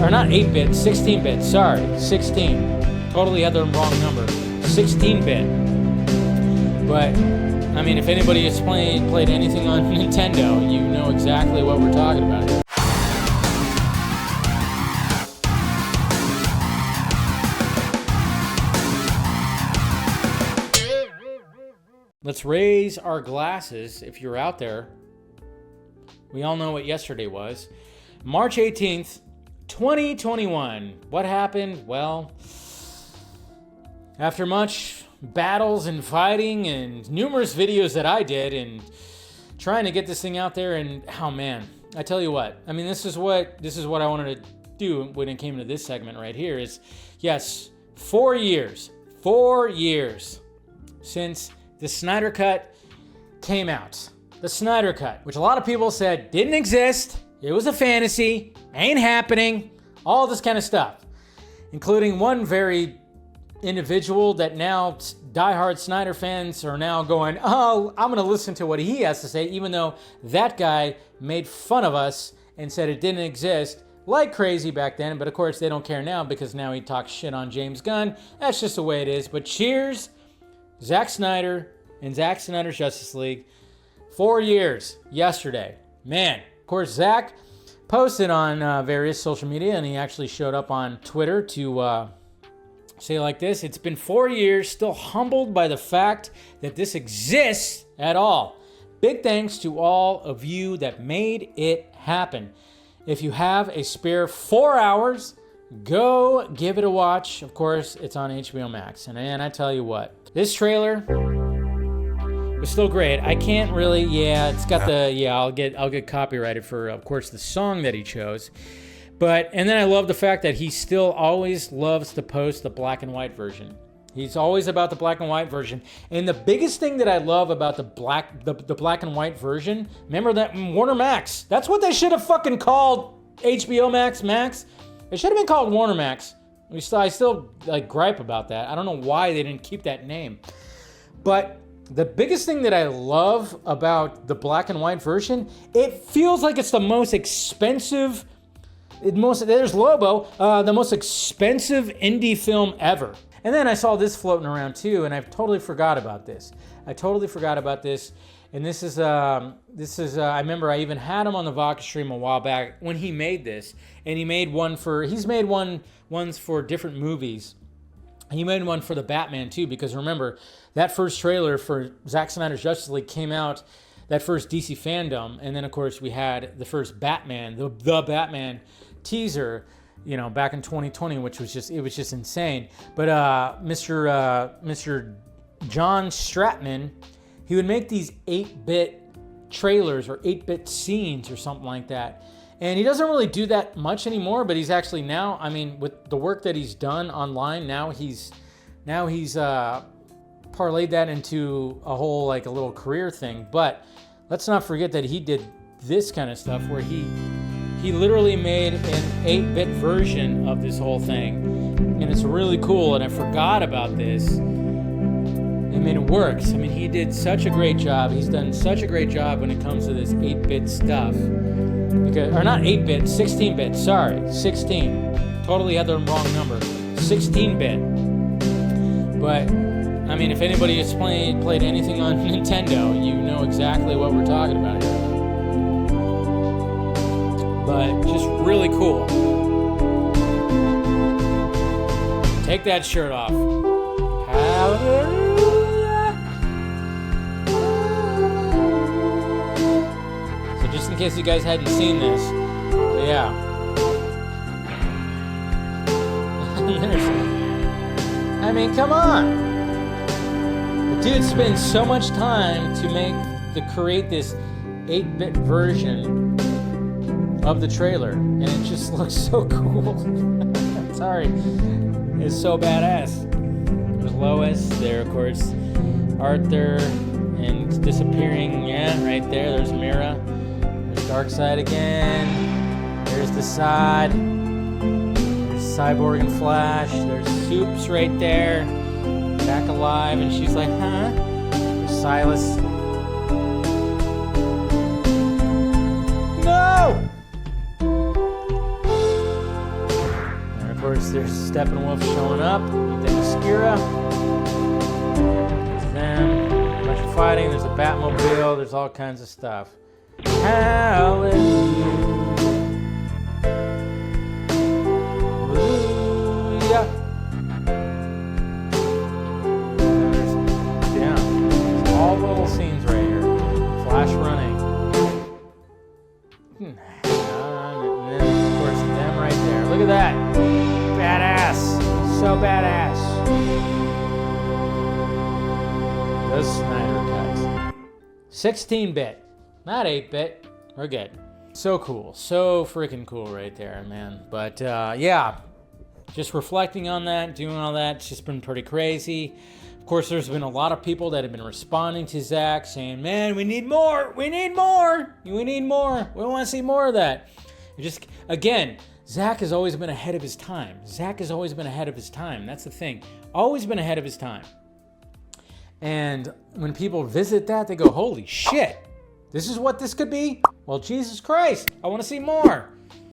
or not 8-bit, 16-bit, sorry, 16. Totally had the wrong number. 16-bit. But, I mean, if anybody has played anything on Nintendo, you know exactly what we're talking about here. Let's raise our glasses if you're out there. We all know what yesterday was. March 18th, 2021. What happened? Well, after much battles and fighting and numerous videos that I did and trying to get this thing out there, and oh man, I tell you what, I mean, this is what I wanted to do when it came to this segment right here is, yes, 4 years since the Snyder Cut came out. The Snyder Cut, which a lot of people said didn't exist, it was a fantasy, ain't happening, all this kind of stuff, including one very individual that now diehard Snyder fans are now going, oh, I'm going to listen to what he has to say, even though that guy made fun of us and said it didn't exist like crazy back then. But of course, they don't care now because now he talks shit on James Gunn. That's just the way it is. But cheers, Zack Snyder and Zack Snyder Justice League. 4 years yesterday. Man, of course, Zack posted on various social media, and he actually showed up on Twitter to say like this: it's been 4 years, still humbled by the fact that this exists at all. Big thanks to all of you that made it happen. If you have a spare 4 hours, go give it a watch. Of course, it's on HBO Max. And man, I tell you what, this trailer was still great. I can't really, it's got the, I'll get copyrighted for, of course, the song that he chose. But, and then I love the fact that he still always loves to post the black and white version. He's always about the black and white version. And the biggest thing that I love about the black and white version, remember that Warner Max, that's what they should have fucking called HBO Max. It should have been called Warner Max. I still like gripe about that. I don't know why they didn't keep that name. But the biggest thing that I love about the black and white version, it feels like it's the most expensive, there's Lobo, the most expensive indie film ever. And then I saw this floating around too, and I totally forgot about this. And this is I remember I even had him on the Vodka stream a while back when he made this, and he's made ones for different movies. He made one for the Batman too, because remember, that first trailer for Zack Snyder's Justice League came out, that first DC fandom, and then of course we had the first Batman, the Batman teaser, back in 2020, which was just insane. But Mr. John Stratman, he would make these 8-bit trailers or 8-bit scenes or something like that. And he doesn't really do that much anymore, but he's actually now, I mean, with the work that he's done online, now he's parlayed that into a whole, like a little career thing. But let's not forget that he did this kind of stuff where he literally made an 8-bit version of this whole thing. And it's really cool, and I forgot about this. I mean, it works. I mean, he did such a great job. He's done such a great job when it comes to this 8-bit stuff. Or not 8-bit, 16-bit, sorry, 16. Totally had the wrong number. 16-bit. But, I mean, if anybody has played anything on Nintendo, you know exactly what we're talking about here. But just really cool. Take that shirt off. Hallelujah. So just in case you guys hadn't seen this, yeah. I mean, come on. The dude spends so much time to create this 8-bit version of the trailer, and it just looks so cool. Sorry, it's so badass. There's Lois, there of course, Arthur, and disappearing, right there, there's Mira, there's Darkseid again, there's the side, there's Cyborg and Flash, there's Soups right there, back alive, and she's like, huh? There's Silas. No! course, there's Steppenwolf showing up. The Mascara. There's them. A bunch of fighting. There's a Batmobile. There's all kinds of stuff. Hallelujah. All the little scenes right here. Flash running. And then, of course, them right there. Look at that. Badass. So badass. The Snyder Cut. 16-bit. Not 8-bit. We're good. So cool. So freaking cool right there, man. But, yeah. Just reflecting on that, doing all that, it's just been pretty crazy. Of course, there's been a lot of people that have been responding to Zack saying, man, we need more, we need more, we need more. We want to see more of that. Just, again, Zack has always been ahead of his time. Zack has always been ahead of his time. That's the thing. Always been ahead of his time. And when people visit that, they go, holy shit, this is what this could be? Well, Jesus Christ, I want to see more.